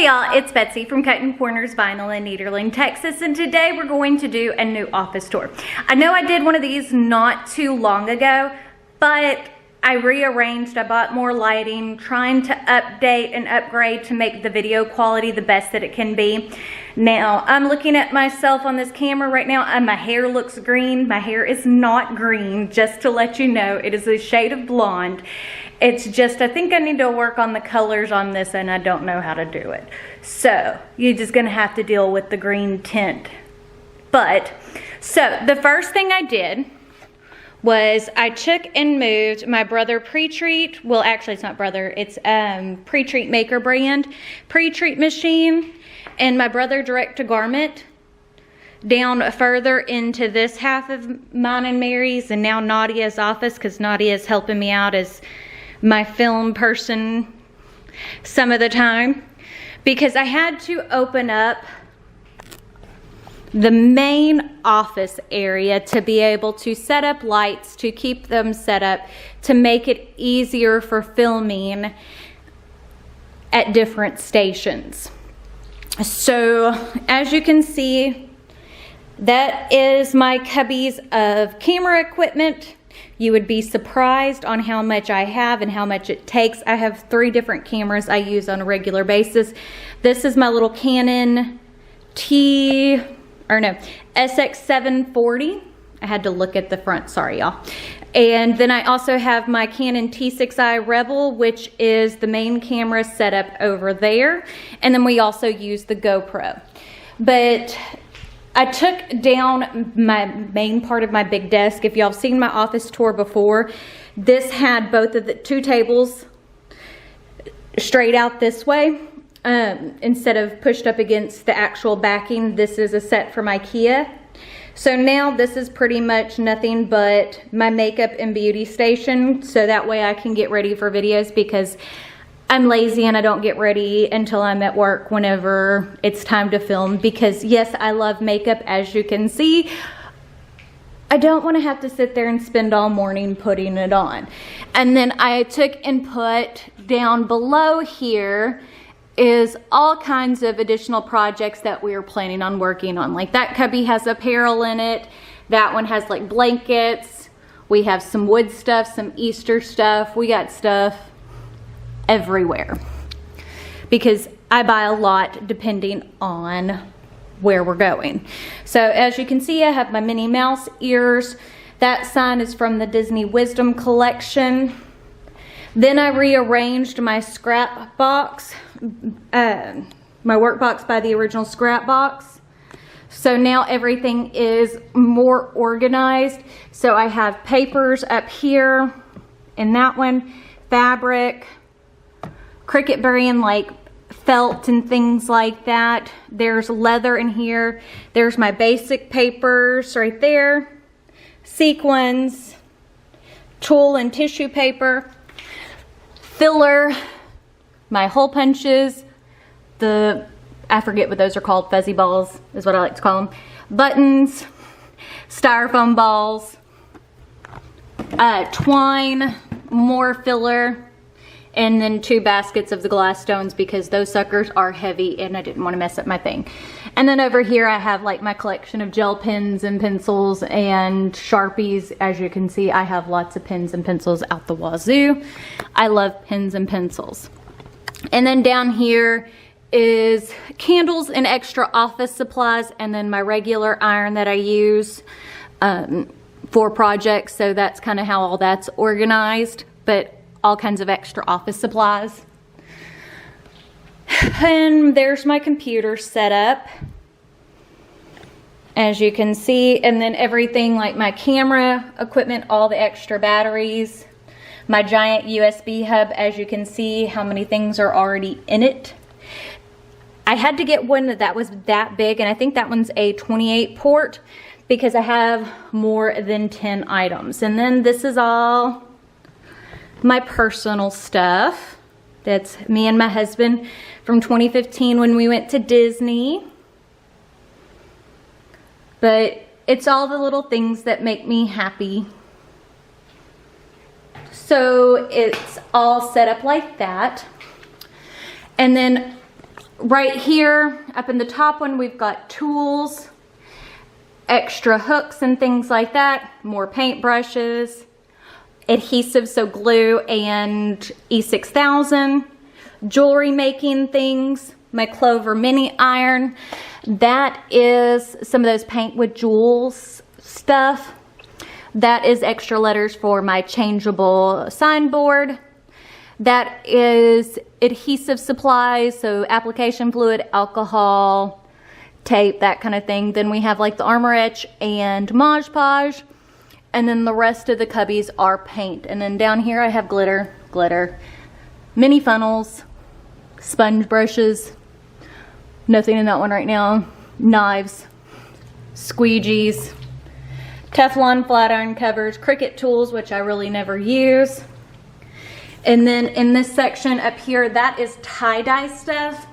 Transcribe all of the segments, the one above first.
Hey y'all, it's Betsy from Cuttin Corners Vinyl in Nederland, Texas, and today we're going to do a new office tour. I know I did one of these not too long ago, but I rearranged, I bought more lighting, trying to update and upgrade to make the video quality the best that it can be. Now, I'm looking at myself on this camera right now and my hair looks green. My hair is not green, just to let you know. It is a shade of blonde. It's just, I think I need to work on the colors on this and I don't know how to do it. So, you're just gonna have to deal with the green tint. So the first thing I did was I took and moved my brother Pre-Treat, well actually it's not brother, it's Pre-Treat Maker brand, Pre-Treat machine, and my brother Direct to Garment down further into this half of mine and Mary's, and now Nadia's office, because Nadia is helping me out as my film person some of the time, because I had to open up the main office area to be able to set up lights, to keep them set up, to make it easier for filming at different stations. So as you can see, that is my cubbies of camera equipment. You would be surprised on how much I have and how much it takes. I have 3 different cameras I use on a regular basis. This is my little Canon SX740. I had to look at the front, sorry y'all. And then I also have my Canon T6i Rebel, which is the main camera setup over there. And then we also use the GoPro. But I took down my main part of my big desk. If y'all have seen my office tour before, this had both of the 2 tables straight out this way. Instead of pushed up against the actual backing. This is a set from IKEA. So now this is pretty much nothing but my makeup and beauty station. So that way I can get ready for videos, because I'm lazy and I don't get ready until I'm at work whenever it's time to film. Because yes, I love makeup, as you can see. I don't want to have to sit there and spend all morning putting it on. And then I took and put down below here is all kinds of additional projects that we are planning on working on. Like that cubby has apparel in it. That one has like blankets. We have some wood stuff, some Easter stuff. We got stuff everywhere because I buy a lot depending on where we're going. So as you can see, I have my Minnie Mouse ears. That sign is from the Disney Wisdom collection. Then I rearranged my scrap box, my work box by the original scrap box. So now everything is more organized. So I have papers up here in that one, fabric, Cricut burying like felt and things like that. There's leather in here. There's my basic papers right there, sequins, tulle and tissue paper, filler, my hole punches, I forget what those are called, fuzzy balls is what I like to call them, buttons, styrofoam balls, twine, more filler, and then 2 baskets of the glass stones because those suckers are heavy and I didn't want to mess up my thing. And then over here I have like my collection of gel pens and pencils and Sharpies. As you can see, I have lots of pens and pencils out the wazoo. I love pens and pencils. And then down here is candles and extra office supplies, and then my regular iron that I use for projects. So that's kind of how all that's organized, but all kinds of extra office supplies. And there's my computer set up, as you can see, and then everything like my camera equipment, all the extra batteries, my giant USB hub. As you can see how many things are already in it. I had to get one that was that big, and I think that one's a 28 port because I have more than 10 items. And then this is all my personal stuff. That's me and my husband from 2015 when we went to Disney. But it's all the little things that make me happy. So it's all set up like that. And then Right here, up in the top one, we've got tools, extra hooks and things like that, more paint brushes, adhesive, so glue and E6000, jewelry making things, my Clover mini iron. That is some of those paint with jewels stuff. That is extra letters for my changeable signboard. That is adhesive supplies, so application fluid, alcohol, tape, that kind of thing. Then we have like the Armor Etch and Mod Podge. And then the rest of the cubbies are paint. And then down here I have glitter, mini funnels, sponge brushes, nothing in that one right now, knives, squeegees, Teflon flat iron covers, Cricut tools, which I really never use. And then in this section up here, that is tie-dye stuff.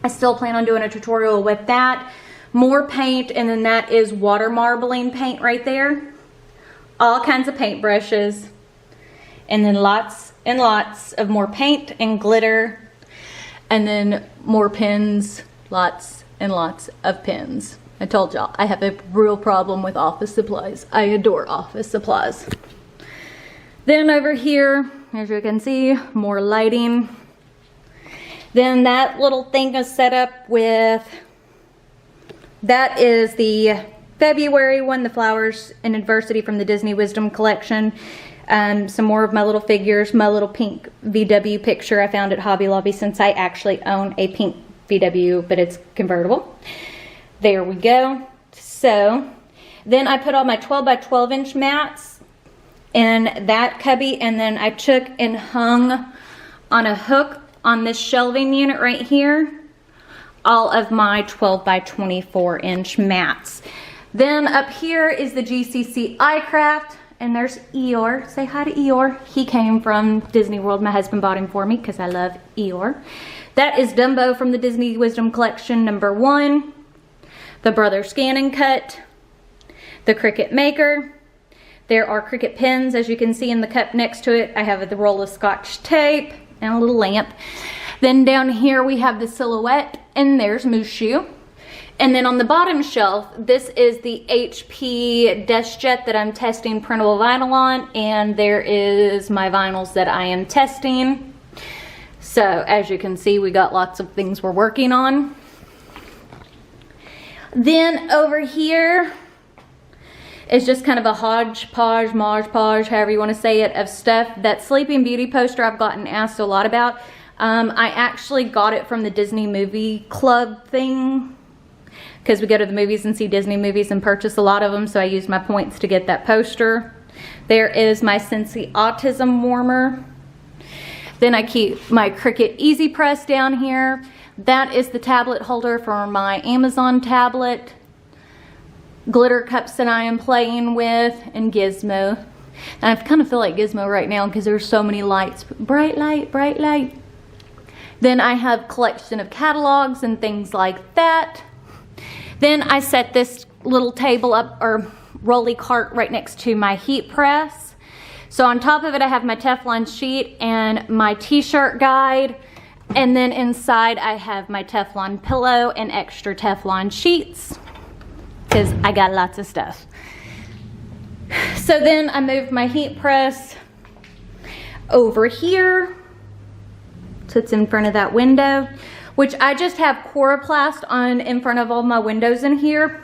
I still plan on doing a tutorial with that. More paint, and then that is water marbling paint right there. All kinds of paint brushes, and then lots and lots of more paint and glitter, and then more pins, lots and lots of pins. I told y'all I have a real problem with office supplies. I adore office supplies. Then over here, as you can see, more lighting. Then that little thing is set up with, that is the February one, the Flowers in Adversity from the Disney Wisdom collection. Some more of my little figures, my little pink VW picture I found at Hobby Lobby, since I actually own a pink VW, but it's convertible. There we go. So then I put all my 12 by 12 inch mats in that cubby, and then I took and hung on a hook on this shelving unit right here all of my 12 by 24 inch mats. Then up here is the GCC iCraft, and there's Eeyore. Say hi to Eeyore. He came from Disney World. My husband bought him for me because I love Eeyore. That is Dumbo from the Disney Wisdom Collection #1. The Brother Scan and Cut. The Cricut Maker. There are Cricut pins, as you can see in the cup next to it. I have the roll of Scotch tape and a little lamp. Then down here we have the Silhouette, and there's Mushu. And then on the bottom shelf, this is the HP DeskJet that I'm testing printable vinyl on, and there is my vinyls that I am testing. So as you can see, we got lots of things we're working on. Then over here is just kind of a hodgepodge, Mod Podge, however you want to say it, of stuff. That Sleeping Beauty poster I've gotten asked a lot about. I actually got it from the Disney Movie Club thing, because we go to the movies and see Disney movies and purchase a lot of them, so I use my points to get that poster. There is my Scentsy Autism Warmer. Then I keep my Cricut Easy Press down here. That is the tablet holder for my Amazon tablet. Glitter cups that I am playing with, and Gizmo. And I kind of feel like Gizmo right now because there's so many lights. Bright light, bright light. Then I have a collection of catalogs and things like that. Then I set this little table up, or rolly cart, right next to my heat press. So on top of it I have my Teflon sheet and my t-shirt guide. And then inside I have my Teflon pillow and extra Teflon sheets, because I got lots of stuff. So then I moved my heat press over here, so it's in front of that window, which I just have Coroplast on in front of all my windows in here.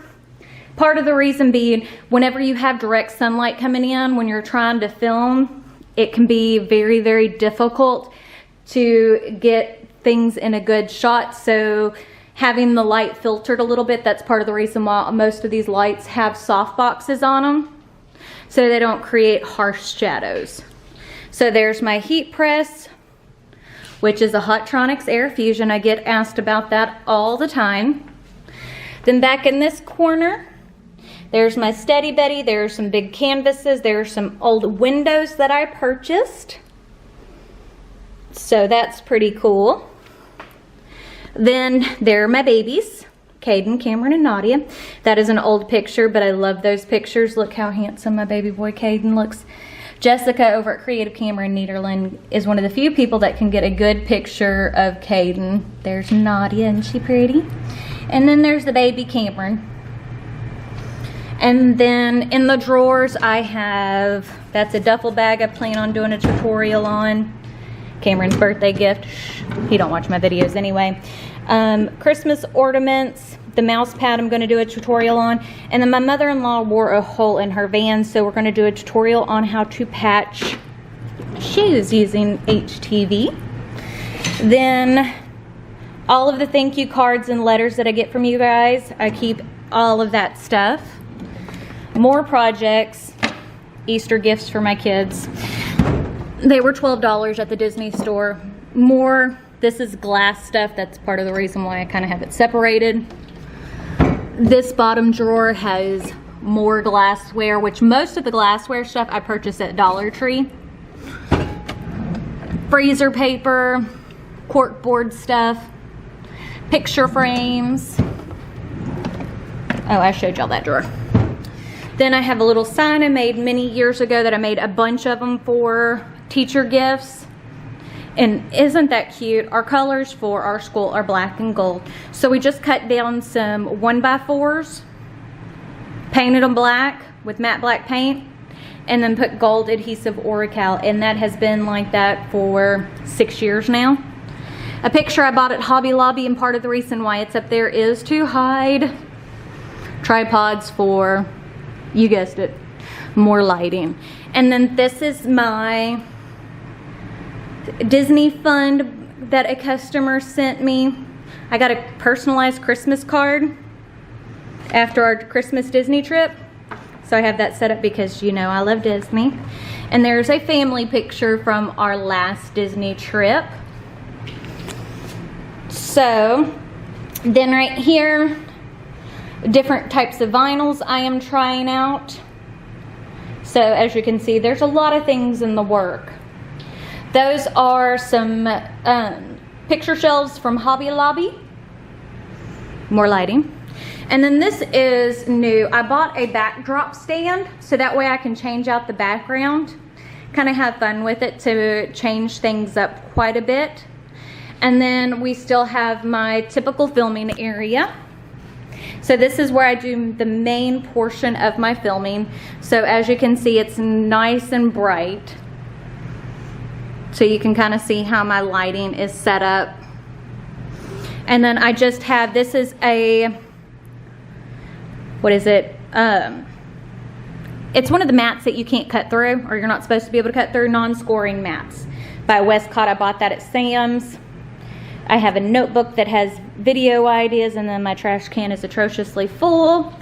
Part of the reason being, whenever you have direct sunlight coming in when you're trying to film, it can be very, very difficult to get things in a good shot. So having the light filtered a little bit, that's part of the reason why most of these lights have soft boxes on them, so they don't create harsh shadows. So there's my heat press, which is a Hotronix Air Fusion. I get asked about that all the time. Then back in this corner, there's my Steady Betty. There's some big canvases. There's some old windows that I purchased, so that's pretty cool. Then there are my babies, Caden, Cameron, and Nadia. That is an old picture, but I love those pictures. Look how handsome my baby boy Caden looks. Jessica over at Creative Camera in Nederland is one of the few people that can get a good picture of Caden. There's Nadia, and she pretty. And then there's the baby Cameron. And then in the drawers I have, that's a duffel bag I plan on doing a tutorial on. Cameron's birthday gift. He don't watch my videos anyway. Christmas ornaments. The mouse pad I'm going to do a tutorial on. And then my mother-in-law wore a hole in her van, so we're going to do a tutorial on how to patch shoes using HTV. Then all of the thank you cards and letters that I get from you guys, I keep all of that stuff. More projects, Easter gifts for my kids. They were $12 at the Disney store. More, this is glass stuff. That's part of the reason why I kind of have it separated. This bottom drawer has more glassware, which most of the glassware stuff I purchased at Dollar Tree. Freezer paper, cork board stuff, picture frames. Oh, I showed y'all that drawer. Then I have a little sign I made many years ago that I made a bunch of them for teacher gifts. And isn't that cute? Our colors for our school are black and gold. So we just cut down some 1x4s, painted them black with matte black paint, and then put gold adhesive Oracal. And that has been like that for 6 years now. A picture I bought at Hobby Lobby, and part of the reason why it's up there is to hide tripods for, you guessed it, more lighting. And then this is my Disney fund that a customer sent me. I got a personalized Christmas card after our Christmas Disney trip. So I have that set up because, you know, I love Disney. And there's a family picture from our last Disney trip. So then right here, different types of vinyls I am trying out. So as you can see, there's a lot of things in the work. Those are some picture shelves from Hobby Lobby. More lighting. And then this is new. I bought a backdrop stand so that way I can change out the background. Kind of have fun with it to change things up quite a bit. And then we still have my typical filming area. So this is where I do the main portion of my filming. So as you can see, it's nice and bright. So you can kind of see how my lighting is set up. And then I just have, this is a, what is it? It's one of the mats that you can't cut through, or you're not supposed to be able to cut through, non-scoring mats by Westcott. I bought that at Sam's. I have a notebook that has video ideas, and then my trash can is atrociously full.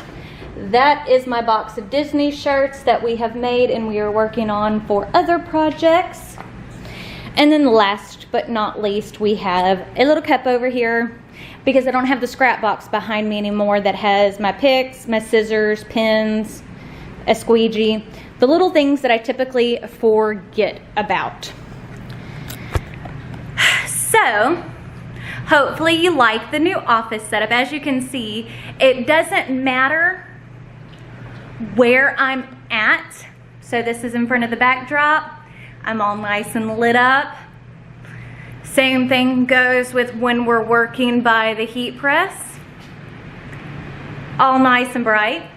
That is my box of Disney shirts that we have made and we are working on for other projects. And then last but not least, we have a little cup over here because I don't have the scrap box behind me anymore that has my picks, my scissors, pens, a squeegee, the little things that I typically forget about. So, hopefully you like the new office setup. As you can see, it doesn't matter where I'm at. So this is in front of the backdrop. I'm all nice and lit up. Same thing goes with when we're working by the heat press. All nice and bright.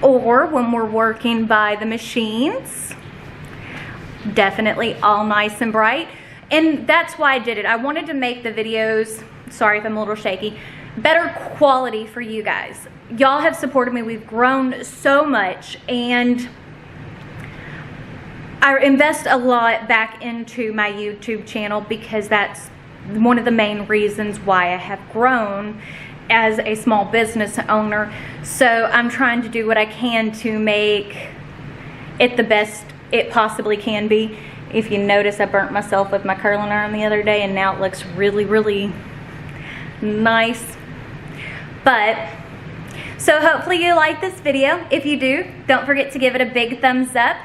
Or when we're working by the machines. Definitely all nice and bright. And that's why I did it. I wanted to make the videos, sorry if I'm a little shaky, better quality for you guys. Y'all have supported me. We've grown so much, and I invest a lot back into my YouTube channel because that's one of the main reasons why I have grown as a small business owner. So I'm trying to do what I can to make it the best it possibly can be. If you notice, I burnt myself with my curling iron the other day, and now it looks really, really nice. But, so hopefully you like this video. If you do, don't forget to give it a big thumbs up.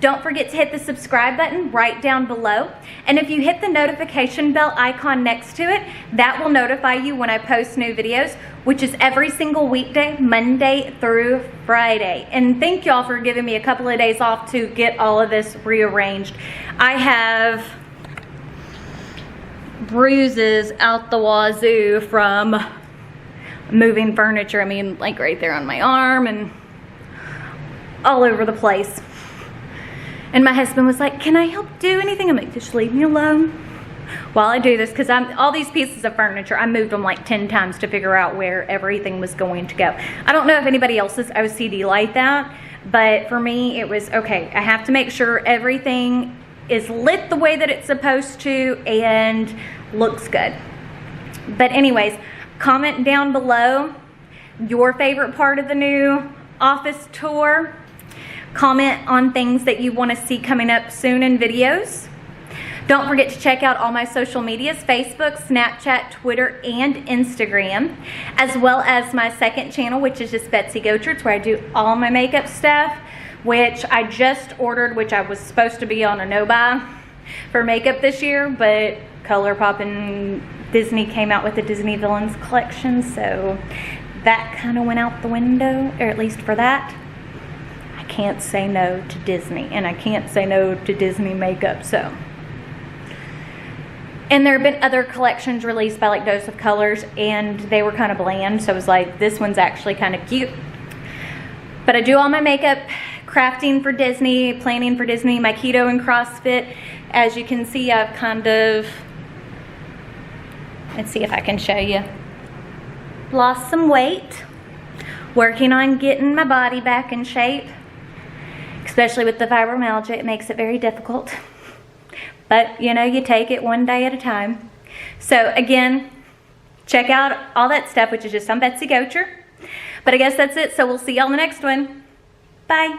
Don't forget to hit the subscribe button right down below. And if you hit the notification bell icon next to it, that will notify you when I post new videos, which is every single weekday, Monday through Friday. And thank y'all for giving me a couple of days off to get all of this rearranged. I have bruises out the wazoo from moving furniture. I mean, like right there on my arm and all over the place. And my husband was like, can I help do anything? I'm like, just leave me alone while I do this, because all these pieces of furniture, I moved them like 10 times to figure out where everything was going to go. I don't know if anybody else's OCD like that, but for me it was, okay, I have to make sure everything is lit the way that it's supposed to and looks good. But anyways, comment down below your favorite part of the new office tour. Comment on things that you want to see coming up soon in videos. Don't forget to check out all my social medias, Facebook, Snapchat, Twitter, and Instagram, as well as my second channel, which is just Betsy Gocherts, where I do all my makeup stuff, which I just ordered, which I was supposed to be on a no-buy for makeup this year, but ColourPop and Disney came out with the Disney Villains collection, so that kind of went out the window, or at least for that. I can't say no to Disney, and I can't say no to Disney makeup, so. And there have been other collections released by like Dose of Colors, and they were kind of bland, so I was like, this one's actually kind of cute. But I do all my makeup, crafting for Disney, planning for Disney, my keto and CrossFit. As you can see, I've kind of, let's see if I can show you, lost some weight, working on getting my body back in shape, especially with the fibromyalgia. It makes it very difficult. But, you know, you take it one day at a time. So, again, check out all that stuff, which is just on Betsy Gocher. But I guess that's it. So, we'll see y'all in the next one. Bye.